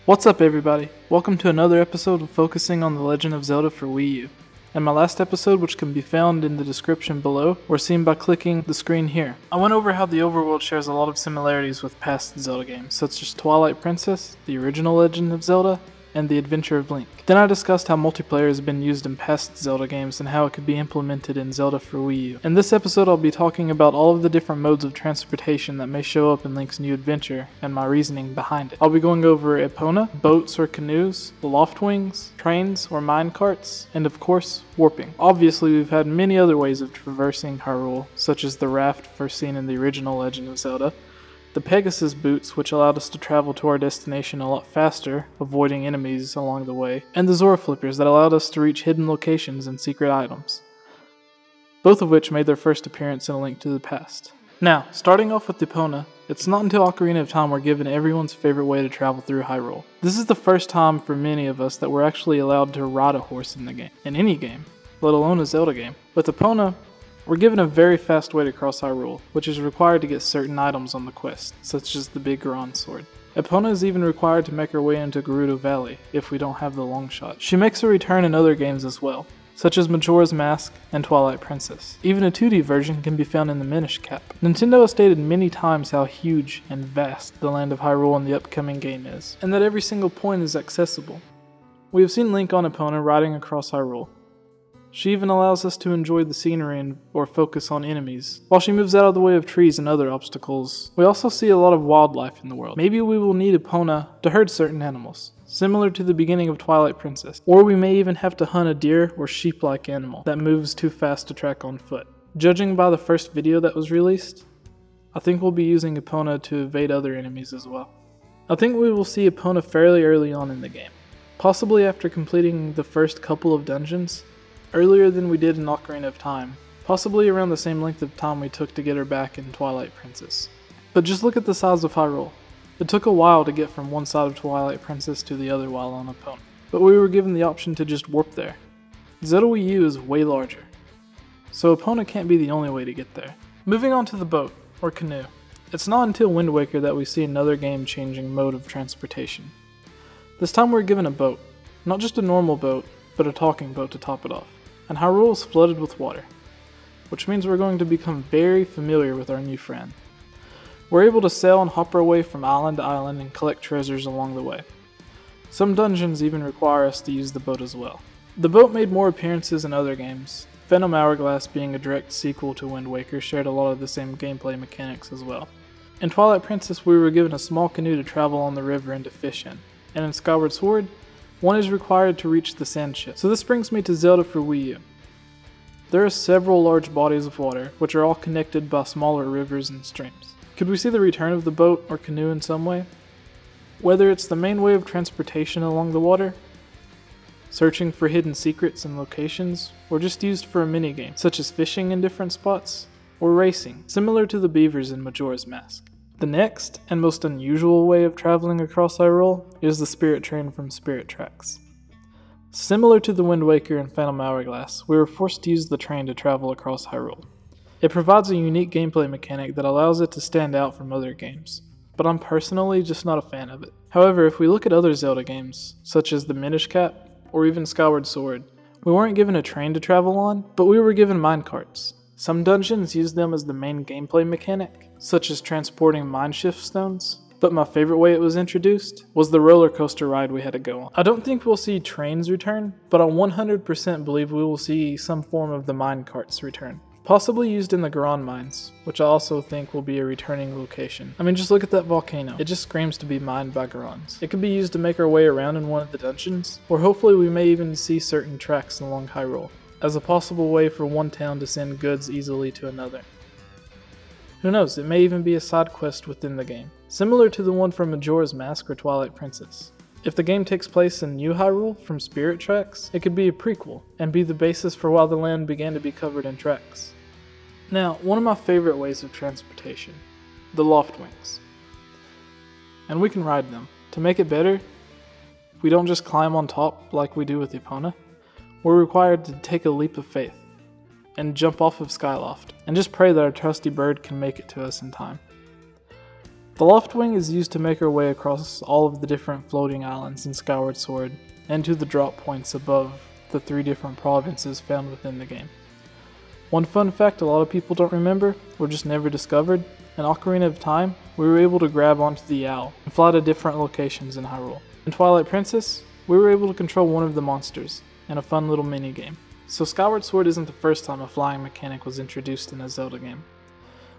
What's up everybody? Welcome to another episode of focusing on the Legend of Zelda for Wii U. In my last episode, which can be found in the description below, or seen by clicking the screen here, I went over how the overworld shares a lot of similarities with past Zelda games, such as Twilight Princess, the original Legend of Zelda, and the Adventure of Link. Then I discussed how multiplayer has been used in past Zelda games and how it could be implemented in Zelda for Wii U. In this episode I'll be talking about all of the different modes of transportation that may show up in Link's new adventure and my reasoning behind it. I'll be going over Epona, boats or canoes, loftwings, trains or mine carts, and of course, warping. Obviously we've had many other ways of traversing Hyrule, such as the raft first seen in the original Legend of Zelda, the Pegasus boots, which allowed us to travel to our destination a lot faster, avoiding enemies along the way, and the Zora flippers that allowed us to reach hidden locations and secret items, both of which made their first appearance in A Link to the Past. Now, starting off with Epona, it's not until Ocarina of Time we're given everyone's favorite way to travel through Hyrule. This is the first time for many of us that we're actually allowed to ride a horse in the game, in any game, let alone a Zelda game. With Epona, we're given a very fast way to cross Hyrule, which is required to get certain items on the quest, such as the big Goron sword. Epona is even required to make her way into Gerudo Valley, if we don't have the long shot. She makes a return in other games as well, such as Majora's Mask and Twilight Princess. Even a 2D version can be found in the Minish Cap. Nintendo has stated many times how huge and vast the land of Hyrule in the upcoming game is, and that every single point is accessible. We have seen Link on Epona riding across Hyrule. She even allows us to enjoy the scenery or focus on enemies, while she moves out of the way of trees and other obstacles. We also see a lot of wildlife in the world. Maybe we will need Epona to herd certain animals, similar to the beginning of Twilight Princess, or we may even have to hunt a deer or sheep-like animal that moves too fast to track on foot. Judging by the first video that was released, I think we'll be using Epona to evade other enemies as well. I think we will see Epona fairly early on in the game, possibly after completing the first couple of dungeons, earlier than we did in Ocarina of Time, possibly around the same length of time we took to get her back in Twilight Princess. But just look at the size of Hyrule. It took a while to get from one side of Twilight Princess to the other while on Epona, but we were given the option to just warp there. Zelda Wii U is way larger, so Epona can't be the only way to get there. Moving on to the boat, or canoe. It's not until Wind Waker that we see another game-changing mode of transportation. This time we're given a boat, not just a normal boat, but a talking boat to top it off. And Hyrule is flooded with water, which means we're going to become very familiar with our new friend. We're able to sail and hop our way from island to island and collect treasures along the way. Some dungeons even require us to use the boat as well. The boat made more appearances in other games. Phantom Hourglass, being a direct sequel to Wind Waker, shared a lot of the same gameplay mechanics as well. In Twilight Princess we were given a small canoe to travel on the river and to fish in, and in Skyward Sword, one is required to reach the sand ship. So this brings me to Zelda for Wii U. There are several large bodies of water, which are all connected by smaller rivers and streams. Could we see the return of the boat or canoe in some way? Whether it's the main way of transportation along the water, searching for hidden secrets and locations, or just used for a minigame, such as fishing in different spots, or racing, similar to the beavers in Majora's Mask. The next, and most unusual way of traveling across Hyrule is the Spirit Train from Spirit Tracks. Similar to the Wind Waker and Phantom Hourglass, we were forced to use the train to travel across Hyrule. It provides a unique gameplay mechanic that allows it to stand out from other games, but I'm personally just not a fan of it. However, if we look at other Zelda games, such as the Minish Cap, or even Skyward Sword, we weren't given a train to travel on, but we were given minecarts. Some dungeons use them as the main gameplay mechanic, such as transporting mineshift stones, but my favorite way it was introduced was the roller coaster ride we had to go on. I don't think we'll see trains return, but I 100% believe we will see some form of the minecarts return. Possibly used in the Goron mines, which I also think will be a returning location. I mean, just look at that volcano. It just screams to be mined by Gorons. It could be used to make our way around in one of the dungeons, or hopefully we may even see certain tracks along Hyrule, as a possible way for one town to send goods easily to another. Who knows, it may even be a side quest within the game, similar to the one from Majora's Mask or Twilight Princess. If the game takes place in New Hyrule from Spirit Tracks, it could be a prequel, and be the basis for why the land began to be covered in tracks. Now, one of my favorite ways of transportation, the loftwings. And we can ride them. To make it better, we don't just climb on top like we do with Epona. We're required to take a leap of faith and jump off of Skyloft and just pray that our trusty bird can make it to us in time. The Loft Wing is used to make our way across all of the different floating islands in Skyward Sword and to the drop points above the 3 different provinces found within the game. One fun fact a lot of people don't remember, or just never discovered, in Ocarina of Time, we were able to grab onto the owl and fly to different locations in Hyrule. In Twilight Princess, we were able to control one of the monsters in a fun little mini game. So Skyward Sword isn't the first time a flying mechanic was introduced in a Zelda game.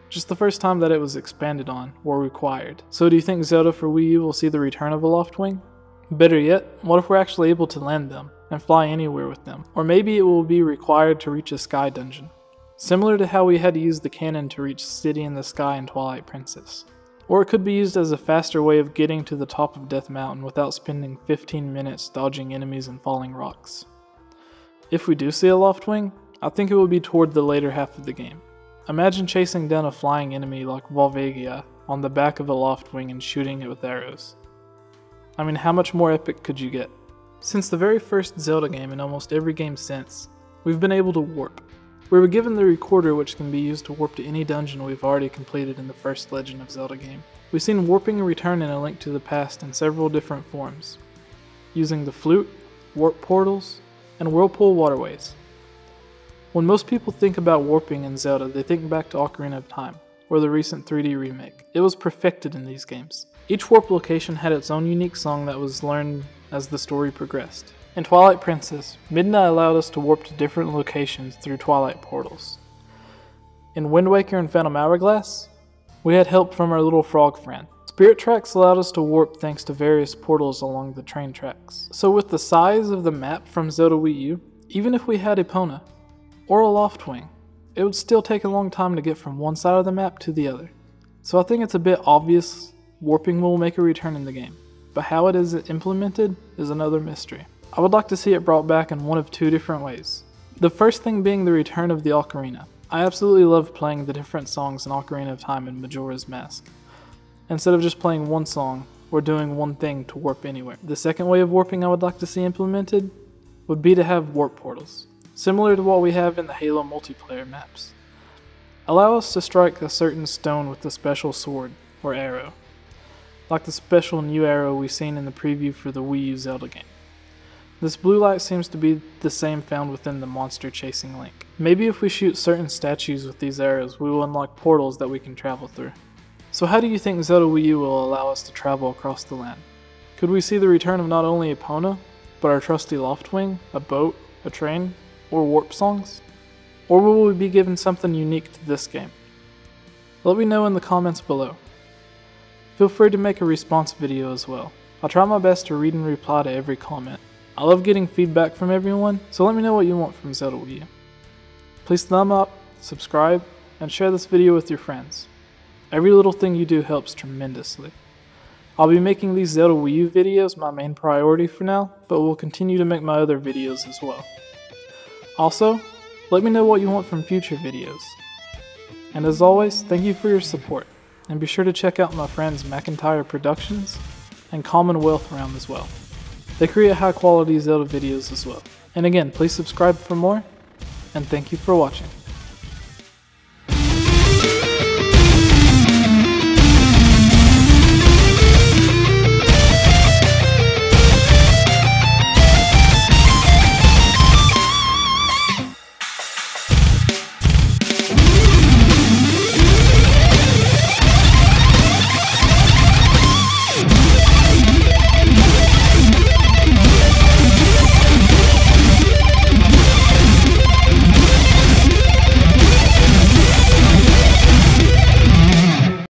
Just the first time that it was expanded on, or required. So do you think Zelda for Wii U will see the return of a Loft Wing? Better yet, what if we're actually able to land them, and fly anywhere with them? Or maybe it will be required to reach a sky dungeon, similar to how we had to use the cannon to reach City in the Sky in Twilight Princess. Or it could be used as a faster way of getting to the top of Death Mountain without spending 15 minutes dodging enemies and falling rocks. If we do see a Loft Wing, I think it will be toward the later half of the game. Imagine chasing down a flying enemy like Volvagia on the back of a Loft Wing and shooting it with arrows. I mean, how much more epic could you get? Since the very first Zelda game and almost every game since, we've been able to warp. We were given the recorder, which can be used to warp to any dungeon we've already completed in the first Legend of Zelda game. We've seen warping and return in A Link to the Past in several different forms, using the flute, warp portals, and whirlpool waterways. When most people think about warping in Zelda, they think back to Ocarina of Time, or the recent 3D remake. It was perfected in these games. Each warp location had its own unique song that was learned as the story progressed. In Twilight Princess, Midna allowed us to warp to different locations through Twilight portals. In Wind Waker and Phantom Hourglass, we had help from our little frog friend. Spirit Tracks allowed us to warp thanks to various portals along the train tracks. So with the size of the map from Zelda Wii U, even if we had Epona, or a Loft Wing, it would still take a long time to get from one side of the map to the other. So I think it's a bit obvious warping will make a return in the game, but how it is implemented is another mystery. I would like to see it brought back in one of 2 different ways. The first thing being the return of the ocarina. I absolutely love playing the different songs in Ocarina of Time and Majora's Mask, instead of just playing one song or doing one thing to warp anywhere. The second way of warping I would like to see implemented would be to have warp portals, similar to what we have in the Halo multiplayer maps. Allow us to strike a certain stone with a special sword or arrow, like the special new arrow we've seen in the preview for the Wii U Zelda game. This blue light seems to be the same found within the monster chasing Link. Maybe if we shoot certain statues with these arrows, we will unlock portals that we can travel through. So how do you think Zelda Wii U will allow us to travel across the land? Could we see the return of not only Epona, but our trusty Loft Wing, a boat, a train, or warp songs? Or will we be given something unique to this game? Let me know in the comments below. Feel free to make a response video as well. I'll try my best to read and reply to every comment. I love getting feedback from everyone, so let me know what you want from Zelda Wii U. Please thumb up, subscribe, and share this video with your friends. Every little thing you do helps tremendously. I'll be making these Zelda Wii U videos my main priority for now, but will continue to make my other videos as well. Also, let me know what you want from future videos. And as always, thank you for your support, and be sure to check out my friends McIntyre Productions and Commonwealth Realm as well. They create high quality Zelda videos as well. And again, please subscribe for more, and thank you for watching.